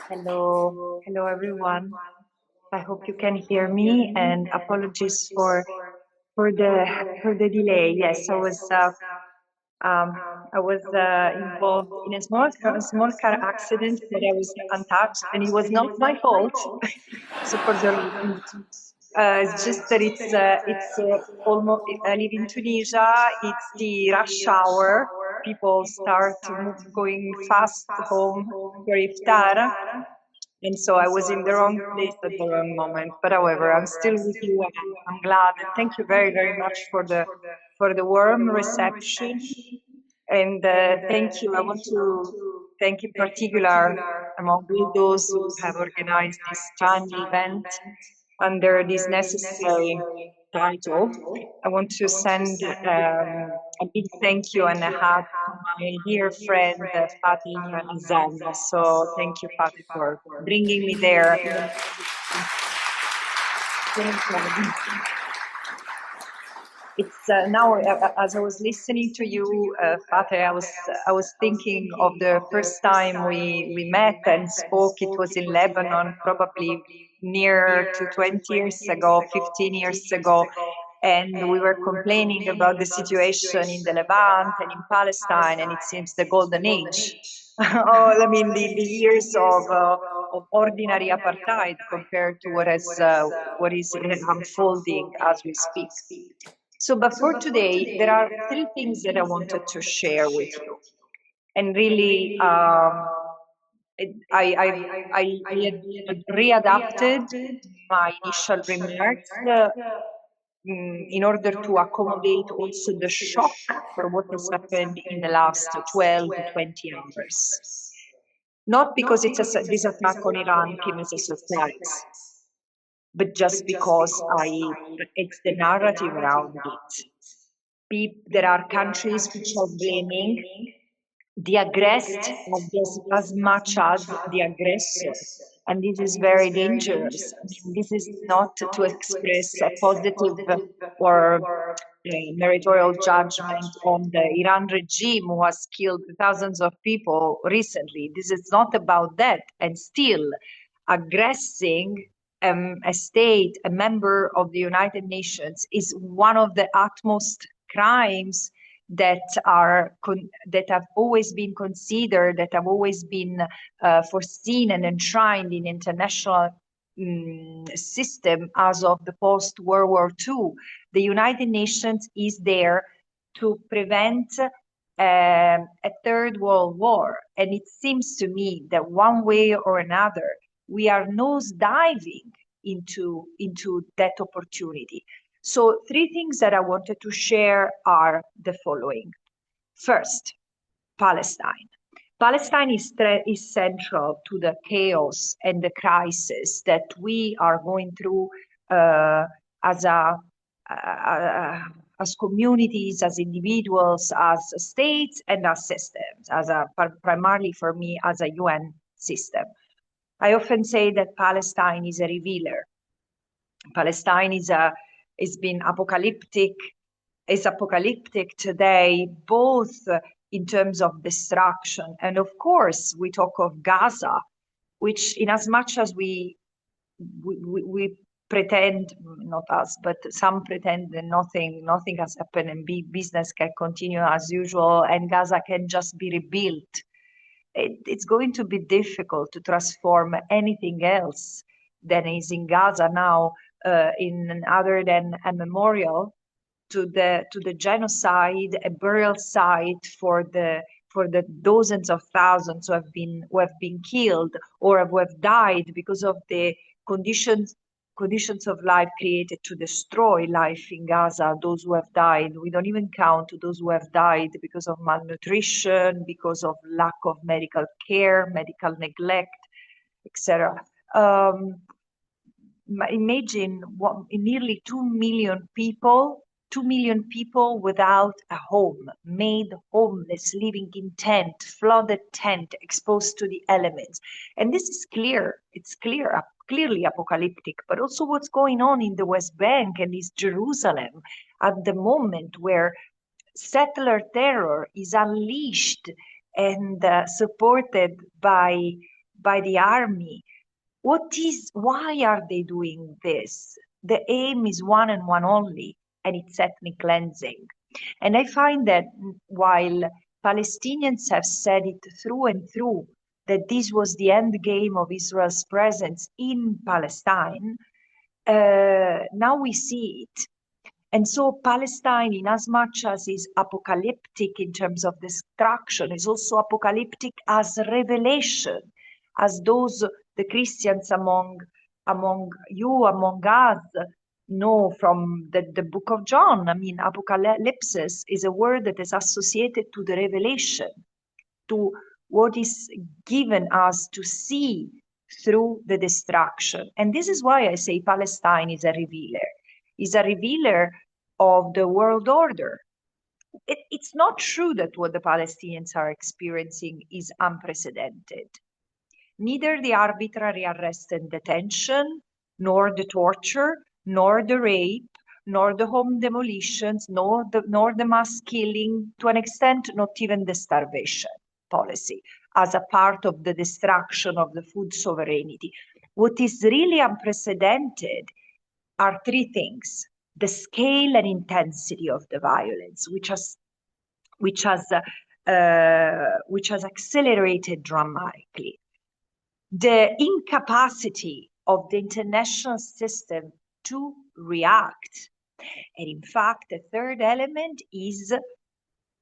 Hello everyone. I hope you can hear me, and apologies for the delay. Yes, um, I was involved in a small car accident, but I was untouched, and it was not my fault. So for the reason, it's just that it's almost. I live in Tunisia. It's the rush hour. People start going fast home for iftar. And so I was in the wrong place at the wrong moment. But however, I'm still with you, and I'm glad. And thank you very, very much for the warm reception. And thank you. I want to thank in particular among all those who have organized this timely event under this necessary title. I want to send a big thank you and a hug to my dear friend Fatih Azam. So thank you, Fatih, for bringing me there. It's now as I was listening to you, Fatih, I was thinking of the first time we met and spoke. It was in Lebanon, probably near to 20 years ago, 15 years ago. And we were complaining about the situation in the Levant and in Palestine, and it seems the golden age. Oh, I mean, the years of ordinary apartheid compared to what is unfolding as we speak. So, but for today, there are three things that I wanted to share with you. And really, I had readapted my initial remarks in order to accommodate also the shock for what has happened in the last 12 to 20 hours. Not because this attack on Iran came as a surprise, but just because it's the narrative around it. There are countries which are blaming the aggressed as much as the aggressor. And this is very dangerous. I mean, this is not to express a positive or meritorial judgment on the Iran regime who has killed thousands of people recently. This is not about that. And still, aggressing a state, a member of the United Nations, is one of the utmost crimes that have always been considered, that have always been foreseen and enshrined in international system as of the post-World War II. The United Nations is there to prevent a third world war. And it seems to me that one way or another, we are nosediving into that opportunity. So three things that I wanted to share are the following. First, Palestine. Palestine is central to the chaos and the crisis that we are going through as communities, as individuals, as states, and as systems, primarily for me as a UN system. I often say that Palestine is a revealer. Palestine is been apocalyptic, is apocalyptic today, both in terms of destruction. And of course, we talk of Gaza, which in as much as we pretend, not us, but some pretend that nothing has happened and business can continue as usual and Gaza can just be rebuilt. It's going to be difficult to transform anything else than is in Gaza now in other than a memorial to the genocide, a burial site for the dozens of thousands who have been killed or who have died because of the conditions of life created to destroy life in Gaza, those who have died. We don't even count those who have died because of malnutrition, because of lack of medical care, medical neglect, etc. Imagine nearly 2 million people without a home, made homeless, living in tent, flooded tent, exposed to the elements. And this is clear. It's clearly apocalyptic, but also what's going on in the West Bank and East Jerusalem at the moment where settler terror is unleashed and supported by by the army. Why are they doing this? The aim is one and one only, and it's ethnic cleansing. And I find that while Palestinians have said it through and through, that this was the end game of Israel's presence in Palestine, now we see it. And so Palestine, in as much as is apocalyptic in terms of destruction, is also apocalyptic as revelation, as those the Christians among you, among us, know from the book of John. I mean, apocalypse is a word that is associated to the revelation, to what is given us to see through the destruction. And this is why I say Palestine is a revealer. Is a revealer of the world order. It's not true that what the Palestinians are experiencing is unprecedented. Neither the arbitrary arrest and detention, nor the torture, nor the rape, nor the home demolitions, nor the mass killing, to an extent, not even the starvation policy, as a part of the destruction of the food sovereignty. What is really unprecedented are three things: the scale and intensity of the violence, which has accelerated dramatically; the incapacity of the international system to react. And in fact, the third element is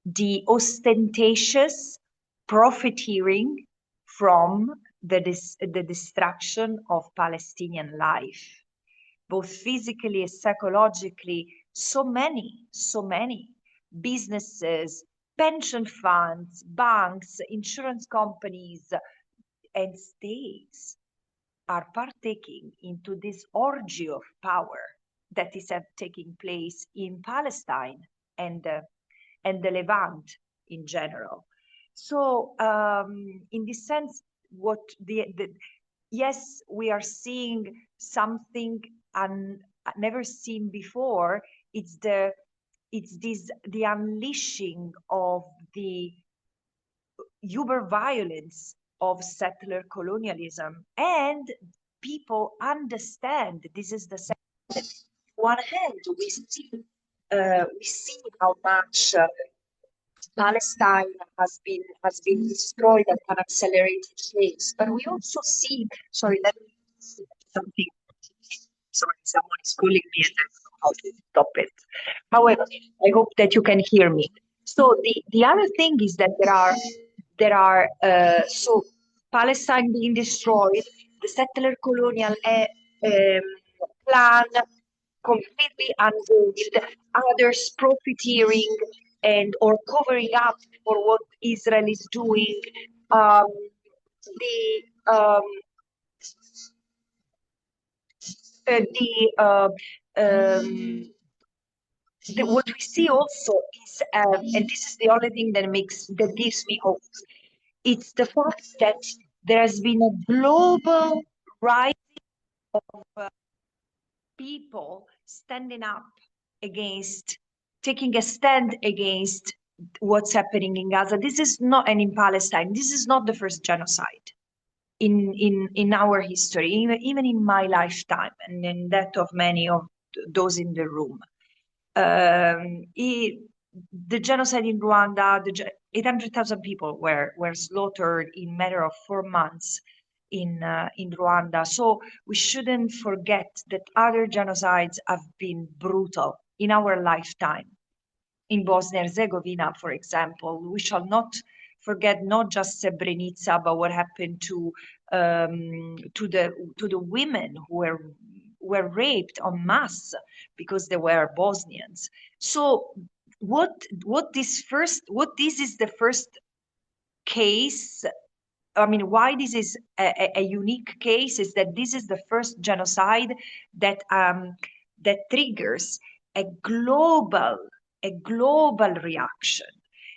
the ostentatious profiteering from the destruction of Palestinian life, both physically and psychologically. So many businesses, pension funds, banks, insurance companies, and states are partaking into this orgy of power that is taking place in Palestine and the Levant in general. So in this sense, what yes, we are seeing something never seen before. It's the unleashing of the uber violence of settler colonialism, and people understand this is the second. On one hand, we see how much Palestine has been destroyed at an accelerated pace, but we also see. Sorry, let me see something. Sorry, someone is calling me and I don't know how to stop it. However, I hope that you can hear me. So the other thing is that there are so Palestine being destroyed, the settler colonial plan completely unveiled, others profiteering and or covering up for what Israel is doing. The what we see also is, and this is the only thing that gives me hope, it's the fact that there has been a global rise of people standing up against, taking a stand against what's happening in Gaza. This is not, and in Palestine, this is not the first genocide in our history, even in my lifetime, and in that of many of those in the room. The genocide in Rwanda, 800,000 people were slaughtered in a matter of 4 months in Rwanda. So we shouldn't forget that other genocides have been brutal in our lifetime. In Bosnia and Herzegovina, for example, we shall not forget not just Srebrenica, but what happened to the women who were raped en masse because they were Bosnians. So what this is the first case. I mean, why this is a unique case is that this is the first genocide that triggers a global reaction.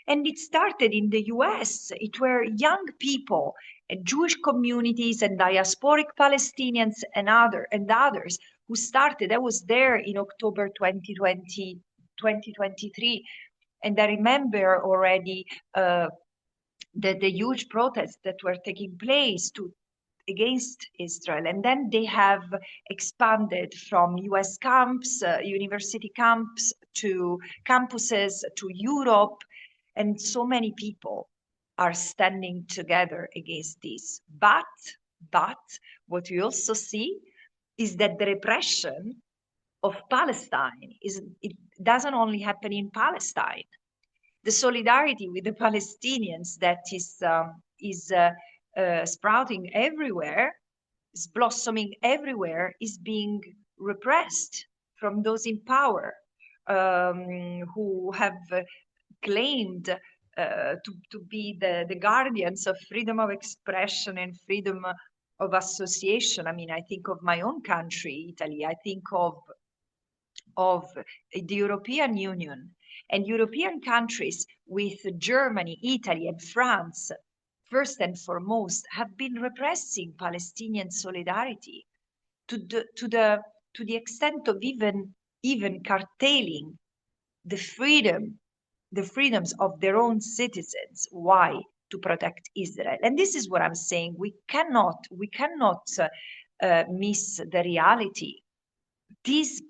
And it started in the US. It were young people and Jewish communities and diasporic Palestinians and others who started. I was there in October 2023. And I remember already the huge protests that were taking place to against Israel. And then they have expanded from US camps, university camps, to campuses, to Europe. And so many people are standing together against this. But what we also see is that the repression of Palestine it doesn't only happen in Palestine. The solidarity with the Palestinians that is sprouting everywhere, is blossoming everywhere, is being repressed from those in power, who have claimed to be the guardians of freedom of expression and freedom of association. I mean, I think of my own country, Italy. I think of the European Union and European countries with Germany, Italy, and France, first and foremost, have been repressing Palestinian solidarity to the extent of even curtailing the freedoms of their own citizens. Why? To protect Israel. And this is what I'm saying. We cannot miss the reality. This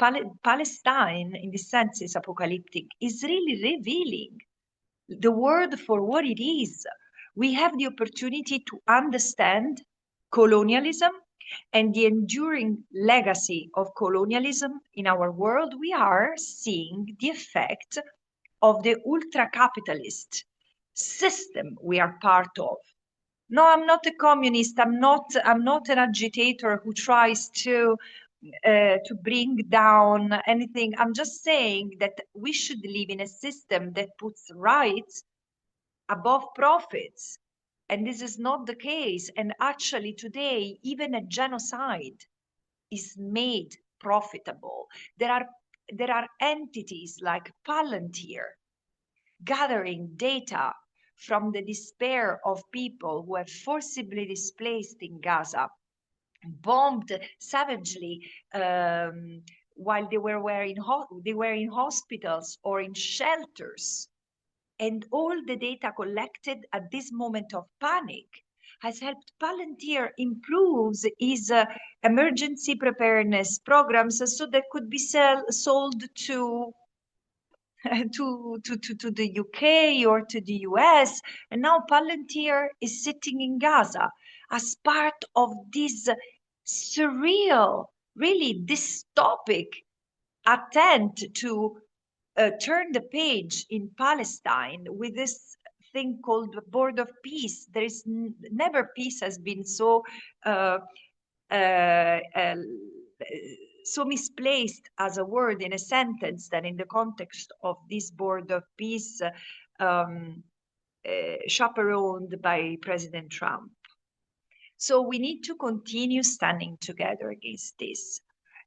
Palestine, in this sense, is apocalyptic, is really revealing the world for what it is. We have the opportunity to understand colonialism and the enduring legacy of colonialism in our world. We are seeing the effect of the ultra-capitalist system we are part of. No, I'm not a communist. I'm not an agitator who tries to bring down anything. I'm just saying that we should live in a system that puts rights above profits. And this is not the case. And actually today, even a genocide is made profitable. There are entities like Palantir gathering data from the despair of people who have forcibly displaced in Gaza, bombed savagely while they were in hospitals or in shelters. And all the data collected at this moment of panic has helped Palantir improve its emergency preparedness programs so that could be sold to the UK or to the US. And now Palantir is sitting in Gaza as part of this surreal, really dystopic attempt to turn the page in Palestine with this thing called the Board of Peace. There is never peace has been so so misplaced as a word in a sentence than in the context of this Board of Peace chaperoned by President Trump. So we need to continue standing together against this.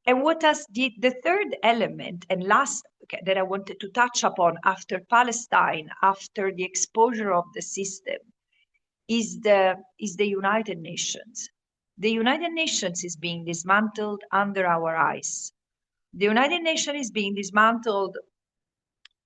And what does the third element and last that I wanted to touch upon after Palestine, after the exposure of the system, is the United Nations. The United Nations is being dismantled under our eyes. The United Nations is being dismantled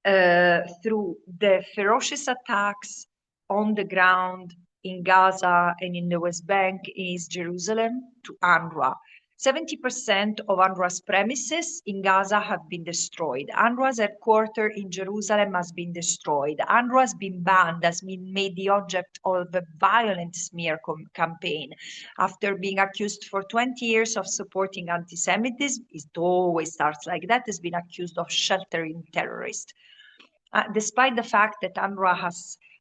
through the ferocious attacks on the ground in Gaza and in the West Bank, in East Jerusalem, to UNRWA. 70% of UNRWA's premises in Gaza have been destroyed. UNRWA's headquarters in Jerusalem has been destroyed. UNRWA has been banned, has been made the object of a violent smear campaign. After being accused for 20 years of supporting anti-Semitism, it always starts like that, has been accused of sheltering terrorists. Despite the fact that UNRWA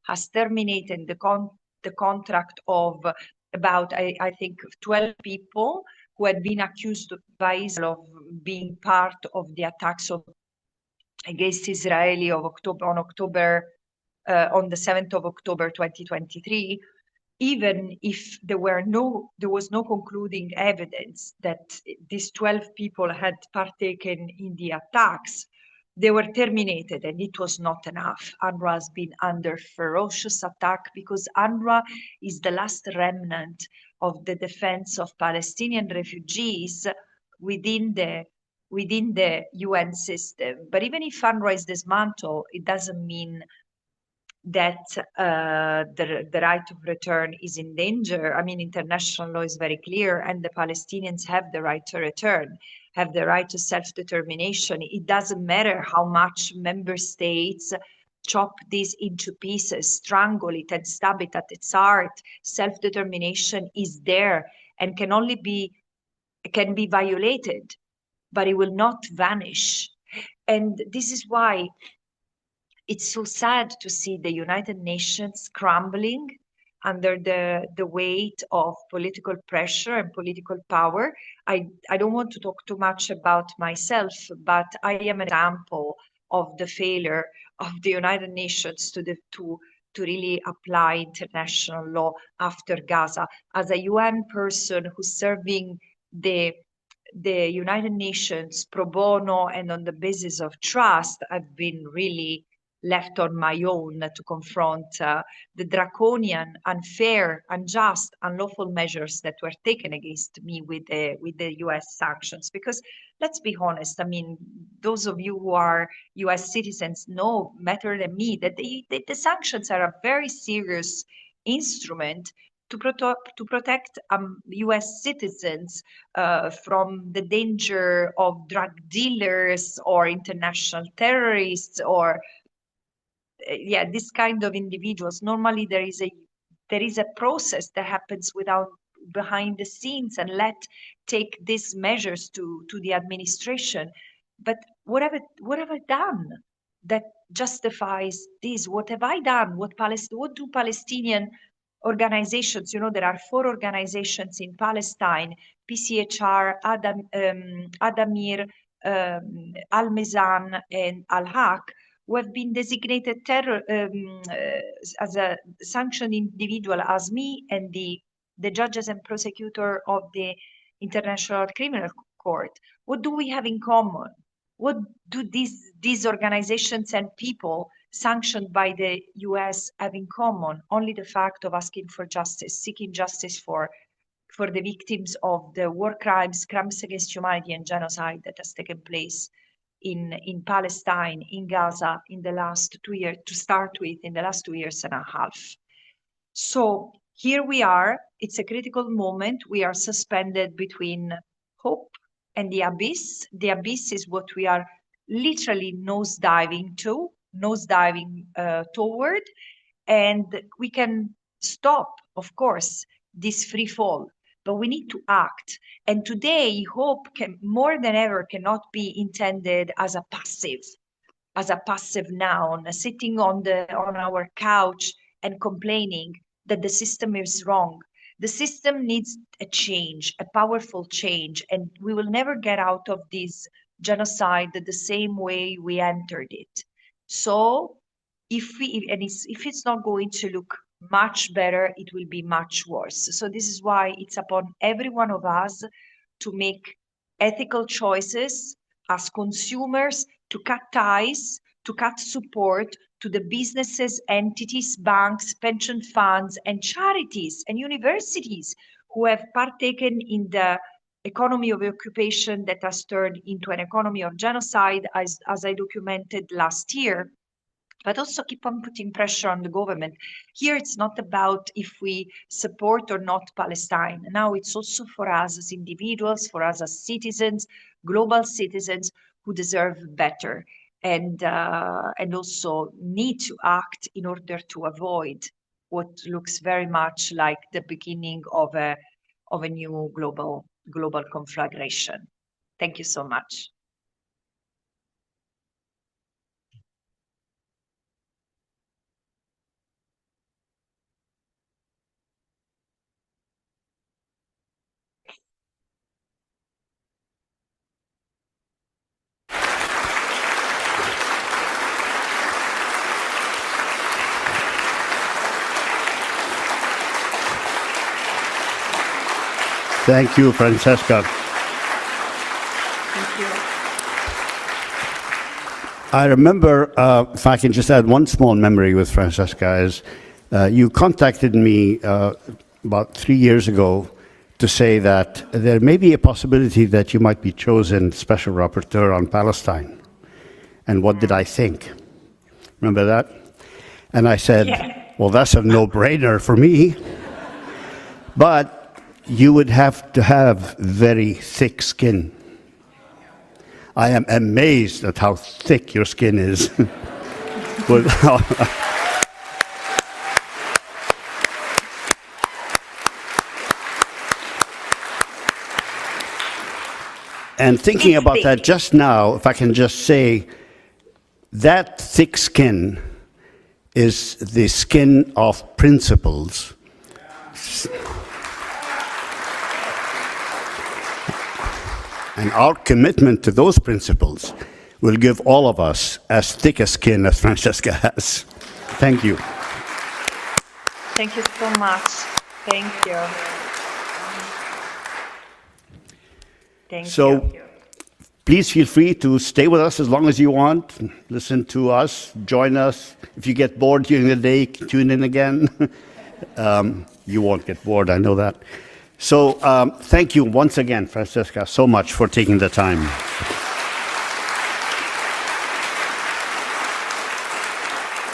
has terminated the contract of about, I think, 12 people who had been accused by Israel of being part of the attacks against Israeli on the 7th of October 2023, even if there was no concluding evidence that these 12 people had partaken in the attacks, they were terminated, and it was not enough. UNRWA has been under ferocious attack because UNRWA is the last remnant of the defense of Palestinian refugees within the UN system. But even if UNRWA is dismantled, it doesn't mean that the right of return is in danger. I mean, international law is very clear, and the Palestinians have the right to return, have the right to self-determination. It doesn't matter how much member states chop this into pieces, strangle it, and stab it at its heart. Self-determination is there and can be violated, but it will not vanish. And this is why it's so sad to see the United Nations crumbling under the weight of political pressure and political power. I don't want to talk too much about myself, but I am an example of the failure of the United Nations to really apply international law after Gaza. As a UN person who's serving the United Nations pro bono and on the basis of trust, I've been really left on my own to confront the draconian, unfair, unjust, unlawful measures that were taken against me with the US sanctions. Because let's be honest, I mean, those of you who are US citizens know better than me that the sanctions are a very serious instrument to protect US citizens from the danger of drug dealers or international terrorists or yeah, this kind of individuals. Normally there is a process that happens without behind the scenes, and let take these measures to the administration. But what have I done that justifies this? What have I done? What do Palestinian organizations, you know, there are 4 organizations in Palestine, PCHR, Adamir, Al-Mizan, and Al-Haq, who have been designated as a sanctioned individual as me and the judges and prosecutor of the International Criminal Court. What do we have in common? What do these organizations and people sanctioned by the US have in common? Only the fact of asking for justice, seeking justice for the victims of the war crimes, crimes against humanity, and genocide that has taken place in Palestine, in Gaza, in the last 2 years, to start with, in the last 2 years and a half. So here we are. It's a critical moment. We are suspended between hope and the abyss. The abyss is what we are literally nosediving toward, and we can stop, of course, this free fall, but we need to act. And today, hope can more than ever cannot be intended as a passive noun, sitting on our couch and complaining that the system is wrong. The system needs a change, a powerful change, and we will never get out of this genocide the same way we entered it. So if it's not going to look much better, it will be much worse. So this is why it's upon every one of us to make ethical choices as consumers, to cut ties, to cut support to the businesses, entities, banks, pension funds, and charities and universities who have partaken in the economy of occupation that has turned into an economy of genocide, as I documented last year. But also keep on putting pressure on the government. Here, it's not about if we support or not Palestine. Now it's also for us as individuals, for us as citizens, global citizens who deserve better and also need to act in order to avoid what looks very much like the beginning of a new global conflagration. Thank you so much. Thank you, Francesca. Thank you. I remember, if I can just add one small memory with Francesca, is you contacted me about 3 years ago to say that there may be a possibility that you might be chosen special rapporteur on Palestine. And what did I think? Remember that? And I said, Yeah. well, that's a no-brainer for me. But you would have to have very thick skin. I am amazed at how thick your skin is. And thinking It's about thick. that just now, if I can just say, that thick skin is the skin of principles. And our commitment to those principles will give all of us as thick a skin as Francesca has. Thank you. Thank you so much. Thank you. Thank So, you. please feel free to stay with us as long as you want. Listen to us, join us. If you get bored during the day, tune in again. You won't get bored, I know that. So thank you once again, Francesca, so much for taking the time.